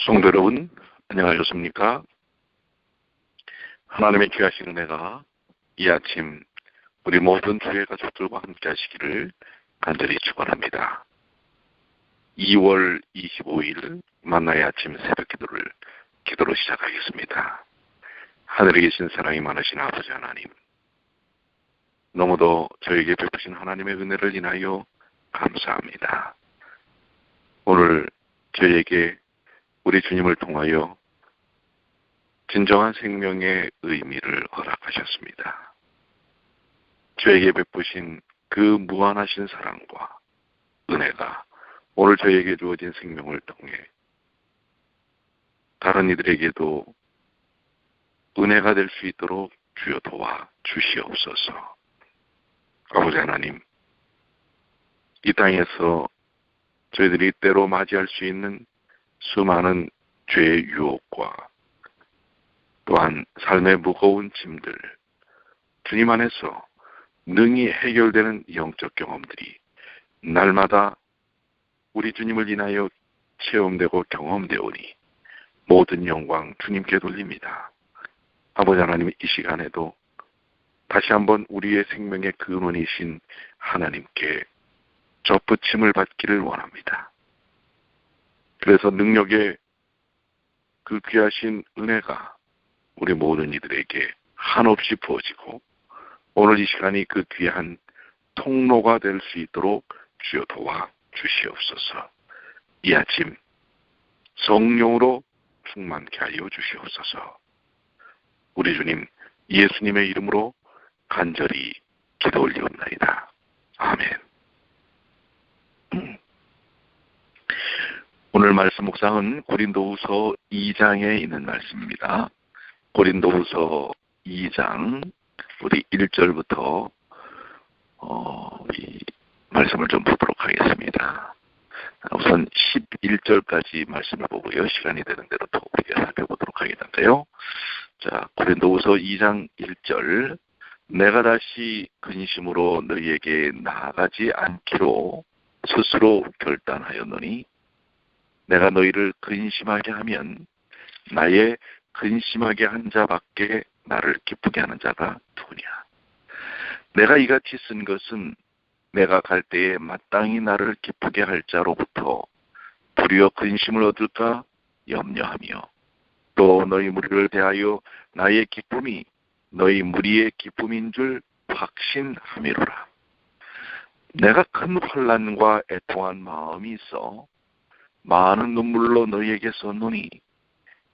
성도 여러분, 안녕하셨습니까? 하나님의 귀하신 은혜가 이 아침 우리 모든 주의 가족들과 함께 하시기를 간절히 축원합니다. 2월 25일 만나의 아침 새벽 기도로 시작하겠습니다. 하늘에 계신 사랑이 많으신 아버지 하나님, 너무도 저에게 베푸신 하나님의 은혜를 인하여 감사합니다. 오늘 저에게 우리 주님을 통하여 진정한 생명의 의미를 허락하셨습니다. 저에게 베푸신 그 무한하신 사랑과 은혜가 오늘 저에게 주어진 생명을 통해 다른 이들에게도 은혜가 될 수 있도록 주여 도와 주시옵소서. 아버지 하나님, 이 땅에서 저희들이 때로 맞이할 수 있는 수많은 죄의 유혹과 또한 삶의 무거운 짐들, 주님 안에서 능히 해결되는 영적 경험들이 날마다 우리 주님을 인하여 체험되고 경험되오니 모든 영광 주님께 돌립니다. 아버지 하나님, 이 시간에도 다시 한번 우리의 생명의 근원이신 하나님께 접붙임을 받기를 원합니다. 그래서 능력의 그 귀하신 은혜가 우리 모든 이들에게 한없이 부어지고 오늘 이 시간이 그 귀한 통로가 될 수 있도록 주여 도와 주시옵소서. 이 아침 성령으로 충만케 하여 주시옵소서. 우리 주님 예수님의 이름으로 간절히 기도 올리옵나이다. 아멘. 오늘 말씀 묵상은 고린도후서 2장에 있는 말씀입니다. 고린도후서 2장 우리 1절부터 이 말씀을 좀 보도록 하겠습니다. 우선 11절까지 말씀을 보고요. 시간이 되는 대로 또 우리가 살펴보도록 하겠는데요. 자, 고린도후서 2장 1절. 내가 다시 근심으로 너희에게 나아가지 않기로 스스로 결단하였노니 내가 너희를 근심하게 하면 나의 근심하게 한 자밖에 나를 기쁘게 하는 자가 누구냐. 내가 이같이 쓴 것은 내가 갈 때에 마땅히 나를 기쁘게 할 자로부터 도리어 근심을 얻을까 염려하며 또 너희 무리를 대하여 나의 기쁨이 너희 무리의 기쁨인 줄 확신함이로라. 내가 큰 환난과 애통한 마음이 있어 많은 눈물로 너희에게 썼노니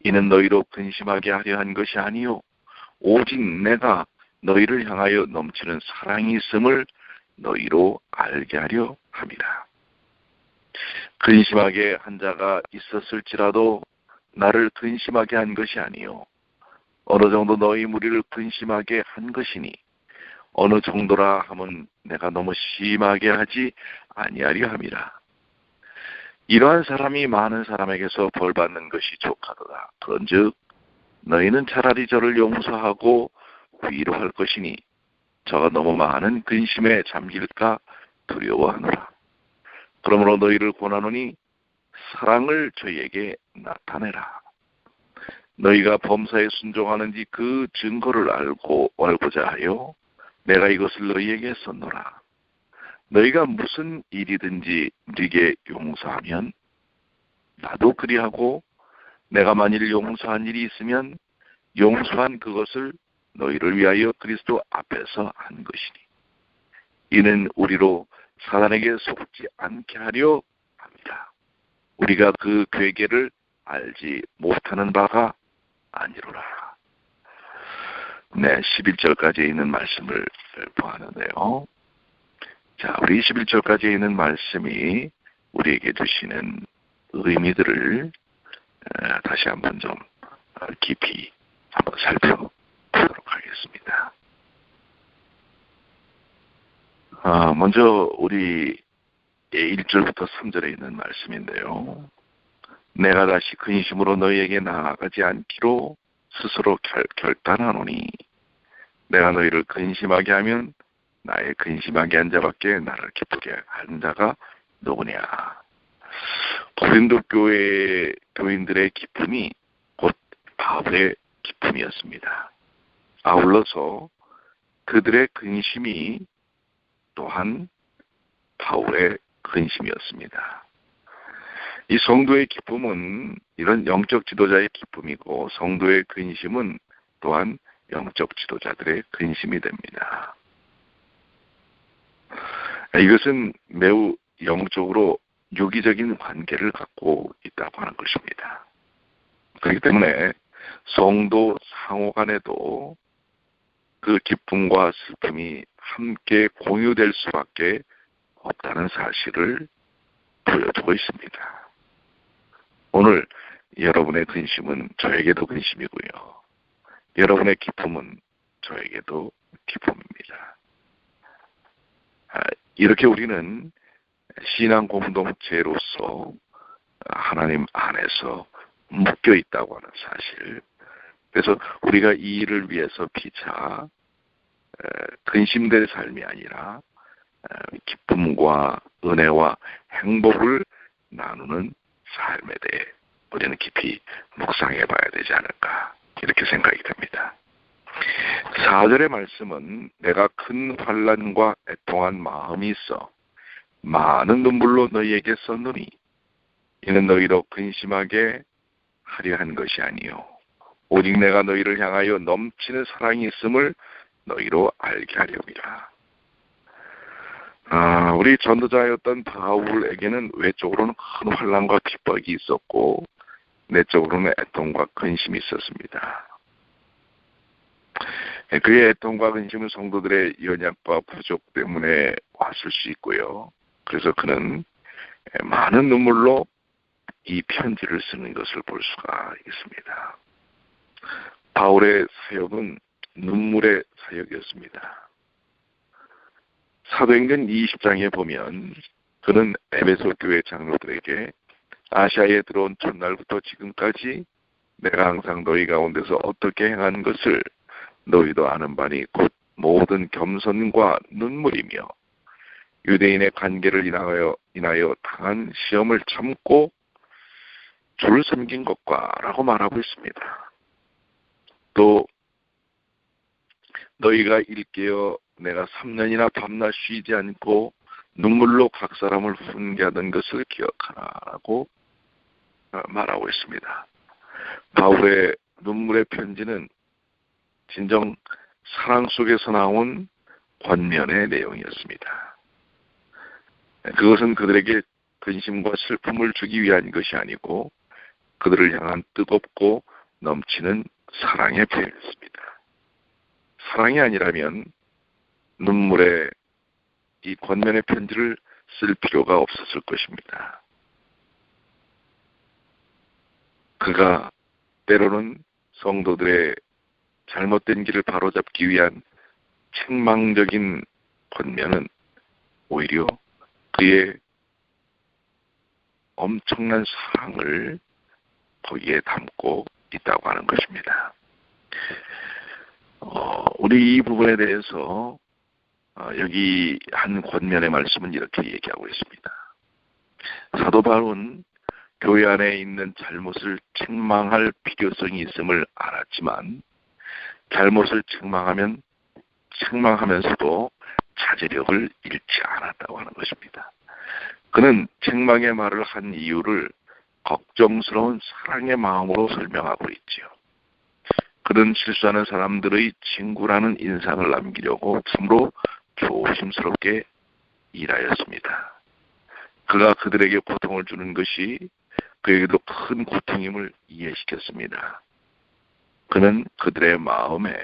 이는 너희로 근심하게 하려 한 것이 아니요 오직 내가 너희를 향하여 넘치는 사랑이 있음을 너희로 알게 하려 함이라. 근심하게 한 자가 있었을지라도 나를 근심하게 한 것이 아니요 어느 정도 너희 무리를 근심하게 한 것이니 어느 정도라 하면 내가 너무 심하게 하지 아니하려 함이라. 이러한 사람이 많은 사람에게서 벌받는 것이 족하도다. 그런즉 너희는 차라리 저를 용서하고 위로할 것이니 저가 너무 많은 근심에 잠길까 두려워하노라. 그러므로 너희를 권하노니 사랑을 저희에게 나타내라. 너희가 범사에 순종하는지 그 증거를 알고자 하여 내가 이것을 너희에게 썼노라. 너희가 무슨 일이든지 네게 용서하면 나도 그리하고 내가 만일 용서한 일이 있으면 용서한 그것을 너희를 위하여 그리스도 앞에서 한 것이니 이는 우리로 사단에게 속지 않게 하려 합니다. 우리가 그 괴계를 알지 못하는 바가 아니로라. 네, 11절까지 있는 말씀을 보았는데요. 자, 우리 21절까지 있는 말씀이 우리에게 주시는 의미들을 다시 한번 좀 깊이 한번 살펴보도록 하겠습니다. 먼저 우리 1절부터 3절에 있는 말씀인데요. 내가 다시 근심으로 너희에게 나아가지 않기로 스스로 결단하노니 내가 너희를 근심하게 하면 나의 근심하게 한 자밖에 나를 기쁘게 한 자가 누구냐. 고린도 교회에 교인들의 기쁨이 곧 바울의 기쁨이었습니다. 아울러서 그들의 근심이 또한 바울의 근심이었습니다. 이 성도의 기쁨은 이런 영적 지도자의 기쁨이고, 성도의 근심은 또한 영적 지도자들의 근심이 됩니다. 이것은 매우 영적으로 유기적인 관계를 갖고 있다고 하는 것입니다. 그렇기 때문에 성도 상호 간에도 그 기쁨과 슬픔이 함께 공유될 수밖에 없다는 사실을 보여주고 있습니다. 오늘 여러분의 근심은 저에게도 근심이고요. 여러분의 기쁨은 저에게도 기쁨입니다. 이렇게 우리는 신앙 공동체로서 하나님 안에서 묶여 있다고 하는 사실, 그래서 우리가 이 일을 위해서 피차 근심될 삶이 아니라 기쁨과 은혜와 행복을 나누는 삶에 대해 우리는 깊이 묵상해 봐야 되지 않을까, 이렇게 생각이 됩니다. 4절의 말씀은 내가 큰 환난과 애통한 마음이 있어 많은 눈물로 너희에게 썼노니 이는 너희로 근심하게 하려 한 것이 아니요 오직 내가 너희를 향하여 넘치는 사랑이 있음을 너희로 알게 하려니라. 우리 전도자였던 바울에게는 외적으로는 큰 환난과 핍박이 있었고 내적으로는 애통과 근심이 있었습니다. 그의 애통과 근심은 성도들의 연약과 부족 때문에 왔을 수 있고요. 그래서 그는 많은 눈물로 이 편지를 쓰는 것을 볼 수가 있습니다. 바울의 사역은 눈물의 사역이었습니다. 사도행전 20장에 보면 그는 에베소 교회 장로들에게 아시아에 들어온 첫날부터 지금까지 내가 항상 너희 가운데서 어떻게 행하는 것을 너희도 아는 바니 곧 모든 겸손과 눈물이며 유대인의 관계를 인하여 당한 시험을 참고 주를 섬긴 것과 라고 말하고 있습니다. 또 너희가 일깨어 내가 3년이나 밤낮 쉬지 않고 눈물로 각 사람을 훈계하던 것을 기억하라고 말하고 있습니다. 바울의 눈물의 편지는 진정 사랑 속에서 나온 권면의 내용이었습니다. 그것은 그들에게 근심과 슬픔을 주기 위한 것이 아니고 그들을 향한 뜨겁고 넘치는 사랑의 표현이었습니다. 사랑이 아니라면 눈물의 이 권면의 편지를 쓸 필요가 없었을 것입니다. 그가 때로는 성도들의 잘못된 길을 바로잡기 위한 책망적인 권면은 오히려 그의 엄청난 사랑을 거기에 담고 있다고 하는 것입니다. 우리 이 부분에 대해서 여기 한 권면의 말씀은 이렇게 얘기하고 있습니다. 사도 바울은 교회 안에 있는 잘못을 책망할 필요성이 있음을 알았지만 잘못을 책망하면서도 자제력을 잃지 않았다고 하는 것입니다. 그는 책망의 말을 한 이유를 걱정스러운 사랑의 마음으로 설명하고 있지요. 그는 실수하는 사람들의 친구라는 인상을 남기려고 참으로 조심스럽게 일하였습니다. 그가 그들에게 고통을 주는 것이 그에게도 큰 고통임을 이해시켰습니다. 그는 그들의 마음에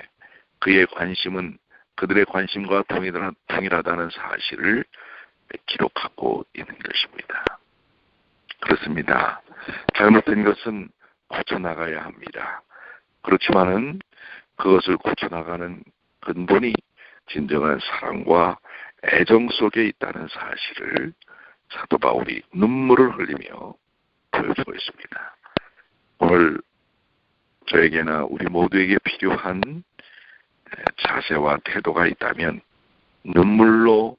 그의 관심은 그들의 관심과 동일하다는 사실을 기록하고 있는 것입니다. 그렇습니다. 잘못된 것은 고쳐나가야 합니다. 그렇지만은 그것을 고쳐나가는 근본이 진정한 사랑과 애정 속에 있다는 사실을 사도 바울이 눈물을 흘리며 보여주고 있습니다. 오늘 저에게나 우리 모두에게 필요한 자세와 태도가 있다면 눈물로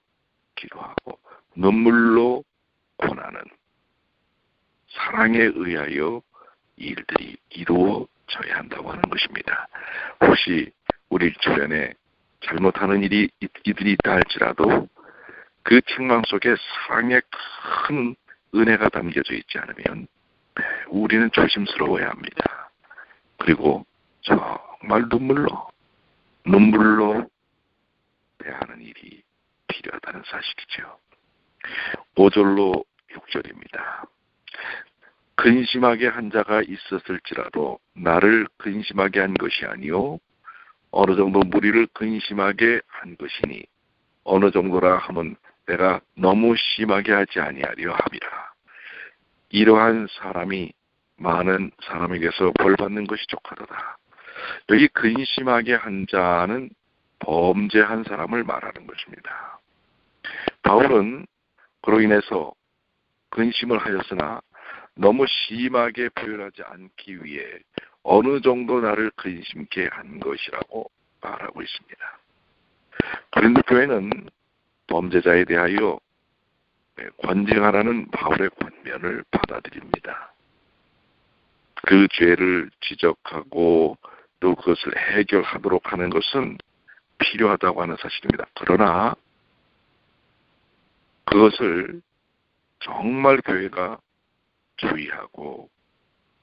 기도하고 눈물로 고난은 사랑에 의하여 이 일들이 이루어져야 한다고 하는 것입니다. 혹시 우리 주변에 잘못하는 일이 이들이 있다 할지라도 그 책망 속에 사랑의 큰 은혜가 담겨져 있지 않으면 우리는 조심스러워야 합니다. 그리고 정말 눈물로 대하는 일이 필요하다는 사실이죠. 5절로 6절입니다. 근심하게 한 자가 있었을지라도 나를 근심하게 한 것이 아니요 어느 정도 무리를 근심하게 한 것이니 어느 정도라 하면 내가 너무 심하게 하지 아니하려 함이라. 이러한 사람이 많은 사람에게서 벌받는 것이 족하도다. 여기 근심하게 한 자는 범죄한 사람을 말하는 것입니다. 바울은 그로 인해서 근심을 하였으나 너무 심하게 표현하지 않기 위해 어느 정도 나를 근심케 한 것이라고 말하고 있습니다. 고린도 교회는 범죄자에 대하여 관징하라는 바울의 권면을 받아들입니다. 그 죄를 지적하고 또 그것을 해결하도록 하는 것은 필요하다고 하는 사실입니다. 그러나 그것을 정말 교회가 주의하고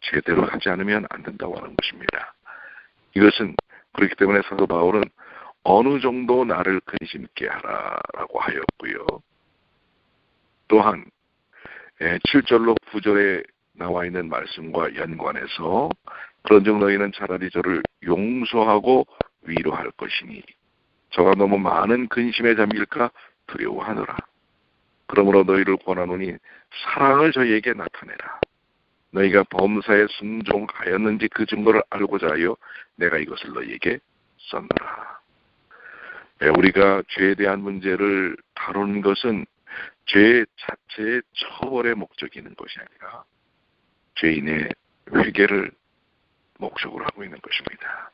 제대로 하지 않으면 안 된다고 하는 것입니다. 이것은 그렇기 때문에 사도 바울은 어느 정도 나를 근심케 하라라고 하였고요. 또한 7절로 9절에 나와 있는 말씀과 연관해서 그런즉 너희는 차라리 저를 용서하고 위로할 것이니 저가 너무 많은 근심에 잠길까 두려워하노라. 그러므로 너희를 권하노니 사랑을 저희에게 나타내라. 너희가 범사에 순종하였는지 그 증거를 알고자 하여 내가 이것을 너희에게 썼노라. 우리가 죄에 대한 문제를 다루는 것은 죄 자체의 처벌의 목적이 있는 것이 아니라 죄인의 회개를 목적으로 하고 있는 것입니다.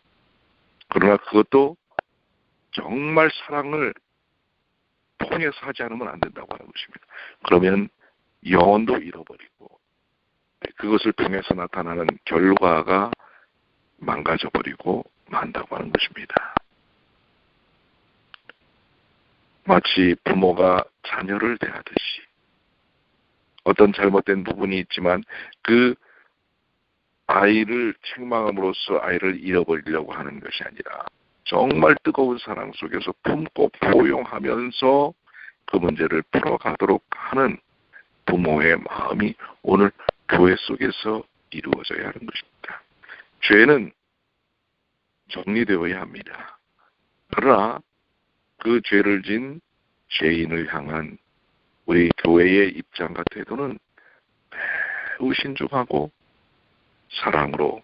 그러나 그것도 정말 사랑을 통해서 하지 않으면 안 된다고 하는 것입니다. 그러면 영혼도 잃어버리고 그것을 통해서 나타나는 결과가 망가져버리고 만다고 하는 것입니다. 마치 부모가 자녀를 대하듯이 어떤 잘못된 부분이 있지만 그 아이를 책망함으로써 아이를 잃어버리려고 하는 것이 아니라 정말 뜨거운 사랑 속에서 품고 포용하면서 그 문제를 풀어가도록 하는 부모의 마음이 오늘 교회 속에서 이루어져야 하는 것입니다. 죄는 정리되어야 합니다. 그러나 그 죄를 진 죄인을 향한 우리 교회의 입장과 태도는 매우 신중하고 사랑으로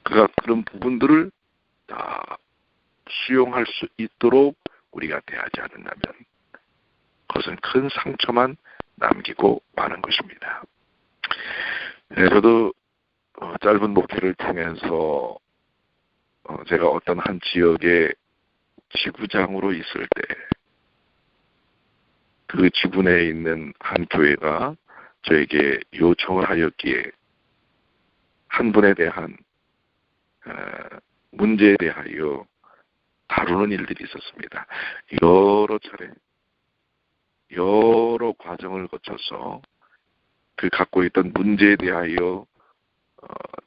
그가 그런 부분들을 다 수용할 수 있도록 우리가 대하지 않는다면 그것은 큰 상처만 남기고 마는 것입니다. 저도 짧은 목회를 통해서 제가 어떤 한 지역의 지구장으로 있을 때 그 지구 내에 있는 한 교회가 저에게 요청을 하였기에 한 분에 대한 문제에 대하여 다루는 일들이 있었습니다. 여러 차례 여러 과정을 거쳐서 그 갖고 있던 문제에 대하여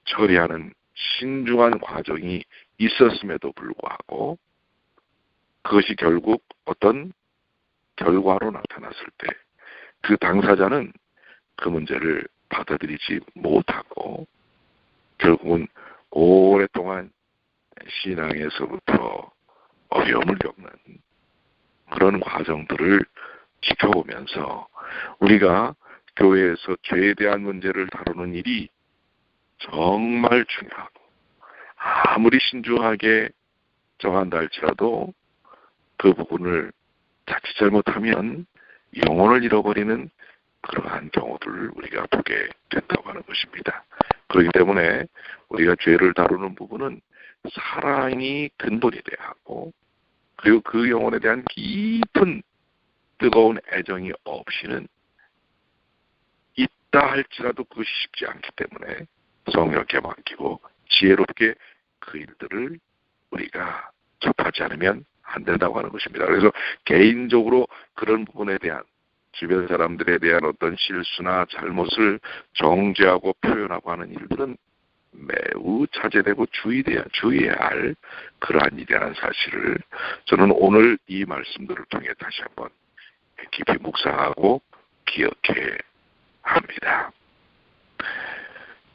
처리하는 신중한 과정이 있었음에도 불구하고 그것이 결국 어떤 결과로 나타났을 때 그 당사자는 그 문제를 받아들이지 못하고 결국은 오랫동안 신앙에서부터 어려움을 겪는 그런 과정들을 지켜보면서 우리가 교회에서 죄에 대한 문제를 다루는 일이 정말 중요하고 아무리 신중하게 정한다 할지라도 그 부분을 자칫 잘못하면 영혼을 잃어버리는 그러한 경우들을 우리가 보게 된다고 하는 것입니다. 그렇기 때문에 우리가 죄를 다루는 부분은 사랑이 근본이 돼야 하고 그리고 그 영혼에 대한 깊은 뜨거운 애정이 없이는 있다 할지라도 그것이 쉽지 않기 때문에 성령께 맡기고 지혜롭게 그 일들을 우리가 접하지 않으면 안 된다고 하는 것입니다. 그래서 개인적으로 그런 부분에 대한 주변 사람들에 대한 어떤 실수나 잘못을 정죄하고 표현하고 하는 일들은 매우 자제되고 주의해야 할 그러한 일이라는 사실을 저는 오늘 이 말씀들을 통해 다시 한번 깊이 묵상하고 기억해 합니다.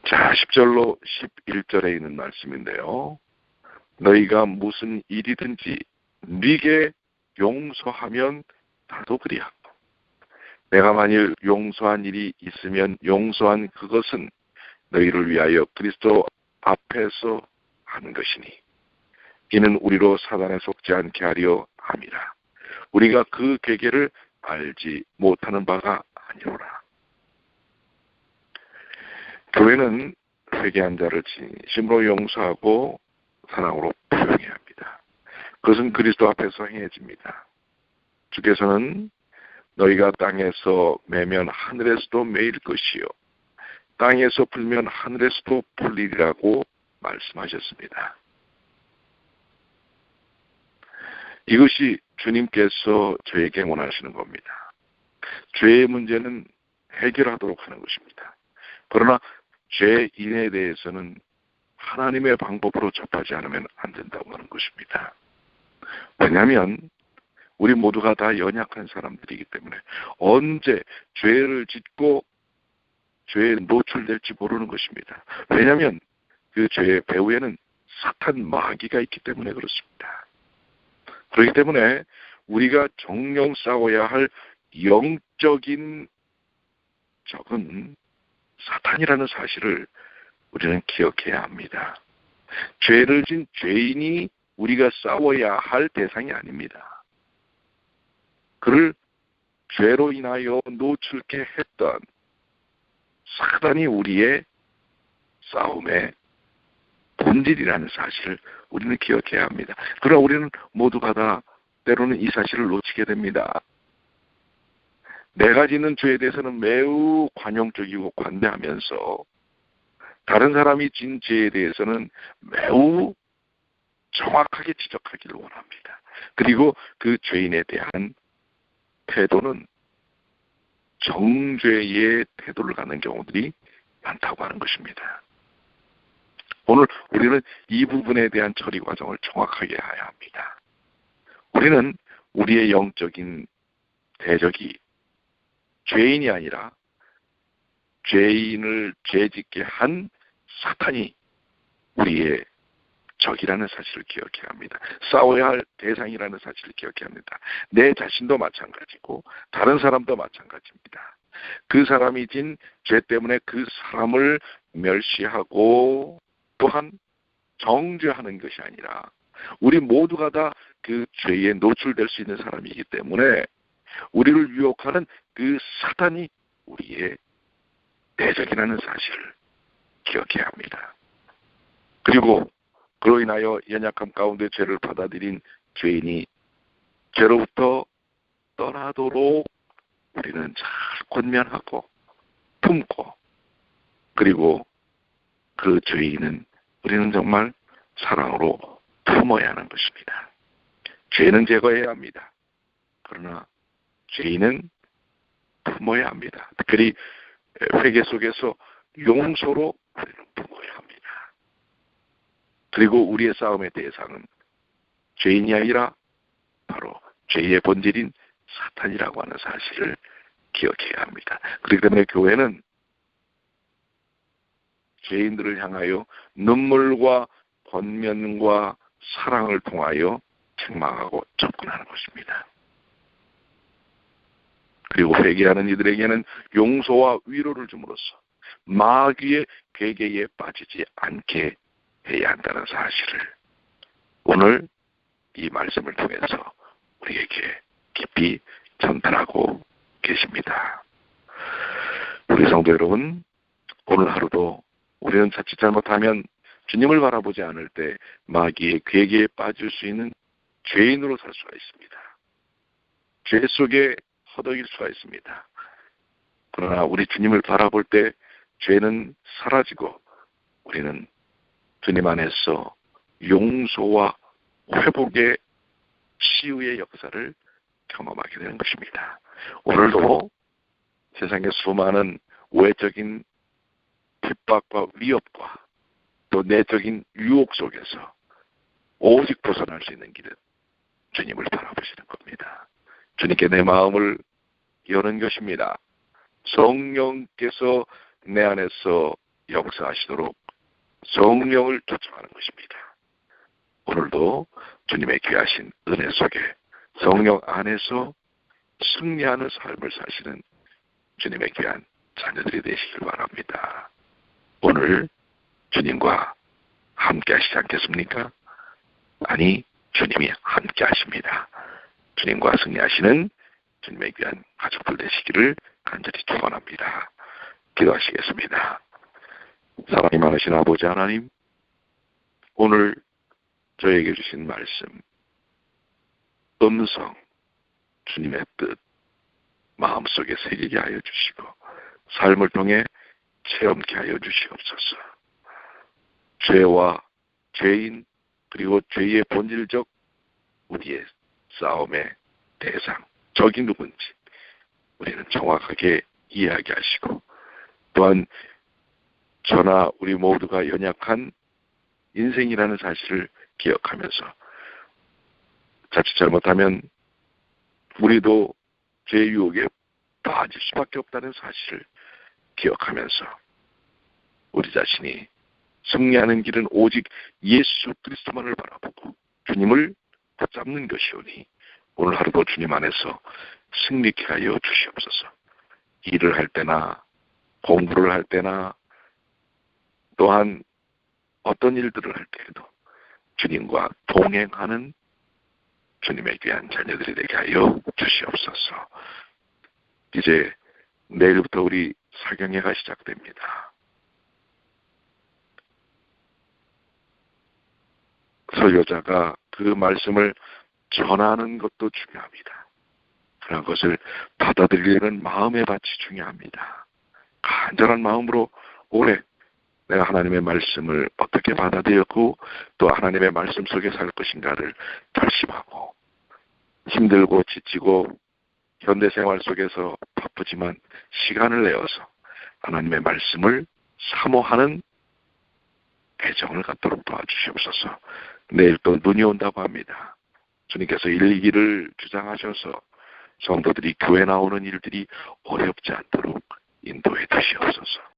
자, 10절로 11절에 있는 말씀인데요. 너희가 무슨 일이든지 네게 용서하면 나도 그리하고 내가 만일 용서한 일이 있으면 용서한 그것은 너희를 위하여 그리스도 앞에서 하는 것이니 이는 우리로 사단에 속지 않게 하려 함이라. 우리가 그 계계를 알지 못하는 바가 아니로라. 교회는 회개한 자를 진심으로 용서하고 사랑으로 포용해야 합니다. 그것은 그리스도 앞에서 행해집니다. 주께서는 너희가 땅에서 매면 하늘에서도 매일 것이요 땅에서 불면 하늘에서도 불리리라고 말씀하셨습니다. 이것이 주님께서 저에게 원하시는 겁니다. 죄의 문제는 해결하도록 하는 것입니다. 그러나 죄인에 대해서는 하나님의 방법으로 접하지 않으면 안 된다고 하는 것입니다. 왜냐하면 우리 모두가 다 연약한 사람들이기 때문에 언제 죄를 짓고 죄에 노출될지 모르는 것입니다. 왜냐하면 그 죄의 배후에는 사탄 마귀가 있기 때문에 그렇습니다. 그렇기 때문에 우리가 정령 싸워야 할 영적인 적은 사탄이라는 사실을 우리는 기억해야 합니다. 죄를 진 죄인이 우리가 싸워야 할 대상이 아닙니다. 그를 죄로 인하여 노출케 했던 사단이 우리의 싸움의 본질이라는 사실을 우리는 기억해야 합니다. 그러나 우리는 모두가 다 때로는 이 사실을 놓치게 됩니다. 내가 짓는 죄에 대해서는 매우 관용적이고 관대하면서 다른 사람이 진 죄에 대해서는 매우 정확하게 지적하기를 원합니다. 그리고 그 죄인에 대한 태도는 정죄의 태도를 갖는 경우들이 많다고 하는 것입니다. 오늘 우리는 이 부분에 대한 처리 과정을 정확하게 해야 합니다. 우리는 우리의 영적인 대적이 죄인이 아니라 죄인을 죄짓게 한 사탄이 우리의 적이라는 사실을 기억해야 합니다. 싸워야 할 대상이라는 사실을 기억해야 합니다. 내 자신도 마찬가지고 다른 사람도 마찬가지입니다. 그 사람이 진 죄 때문에 그 사람을 멸시하고 또한 정죄하는 것이 아니라 우리 모두가 다 그 죄에 노출될 수 있는 사람이기 때문에 우리를 유혹하는 그 사탄이 우리의 대적이라는 사실을 기억해야 합니다. 그리고 그로 인하여 연약함 가운데 죄를 받아들인 죄인이 죄로부터 떠나도록 우리는 잘 권면하고 품고 그리고 그 죄인은 우리는 정말 사랑으로 품어야 하는 것입니다. 죄는 제거해야 합니다. 그러나 죄인은 품어야 합니다. 특별히 회개 속에서 용서로 우리는 품어야 합니다. 그리고 우리의 싸움의 대상은 죄인이 아니라 바로 죄의 본질인 사탄이라고 하는 사실을 기억해야 합니다. 그렇기 때문에 교회는 죄인들을 향하여 눈물과 권면과 사랑을 통하여 책망하고 접근하는 것입니다. 그리고 회개하는 이들에게는 용서와 위로를 줌으로써 마귀의 괴계에 빠지지 않게 해야 한다는 사실을 오늘 이 말씀을 통해서 우리에게 깊이 전달하고 계십니다. 우리 성도 여러분, 오늘 하루도 우리는 자칫 잘못하면 주님을 바라보지 않을 때 마귀의 괴계에 빠질 수 있는 죄인으로 살 수가 있습니다. 죄 속에 허덕일 수가 있습니다. 그러나 우리 주님을 바라볼 때 죄는 사라지고 우리는 주님 안에서 용서와 회복의 치유의 역사를 경험하게 되는 것입니다. 오늘도 세상의 수많은 외적인 핍박과 위협과 또 내적인 유혹 속에서 오직 벗어날 수 있는 길은 주님을 바라보시는 겁니다. 주님께 내 마음을 여는 것입니다. 성령께서 내 안에서 역사하시도록 성령을 초청하는 것입니다. 오늘도 주님의 귀하신 은혜 속에 성령 안에서 승리하는 삶을 사시는 주님의 귀한 자녀들이 되시길 바랍니다. 오늘 주님과 함께 하시지 않겠습니까? 아니, 주님이 함께 하십니다. 주님과 승리하시는 주님의 귀한 가족들 되시기를 간절히 축원합니다. 기도하시겠습니다. 사랑이 많으신 아버지 하나님, 오늘 저에게 주신 말씀, 음성, 주님의 뜻, 마음속에 새기게 하여 주시고 삶을 통해 체험케 하여 주시옵소서. 죄와 죄인 그리고 죄의 본질적 우리의 싸움의 대상, 적이 누군지 우리는 정확하게 이해하게 하시고 또한 저나 우리 모두가 연약한 인생이라는 사실을 기억하면서 자칫 잘못하면 우리도 죄의 유혹에 빠질 수밖에 없다는 사실을 기억하면서 우리 자신이 승리하는 길은 오직 예수 그리스도만을 바라보고 주님을 붙잡는 것이오니 오늘 하루도 주님 안에서 승리케 하여 주시옵소서. 일을 할 때나 공부를 할 때나 또한 어떤 일들을 할 때에도 주님과 동행하는 주님의 귀한 자녀들이 되게 하여 주시옵소서. 이제 내일부터 우리 사경회가 시작됩니다. 설교자가 그 말씀을 전하는 것도 중요합니다. 그런 것을 받아들이는 마음의 밭이 중요합니다. 간절한 마음으로 올해 내가 하나님의 말씀을 어떻게 받아들였고 또 하나님의 말씀 속에 살 것인가를 결심하고 힘들고 지치고 현대생활 속에서 바쁘지만 시간을 내어서 하나님의 말씀을 사모하는 애정을 갖도록 도와주시옵소서. 내일 또 눈이 온다고 합니다. 주님께서 일기를 주장하셔서 성도들이 교회 나오는 일들이 어렵지 않도록 인도해 주시옵소서.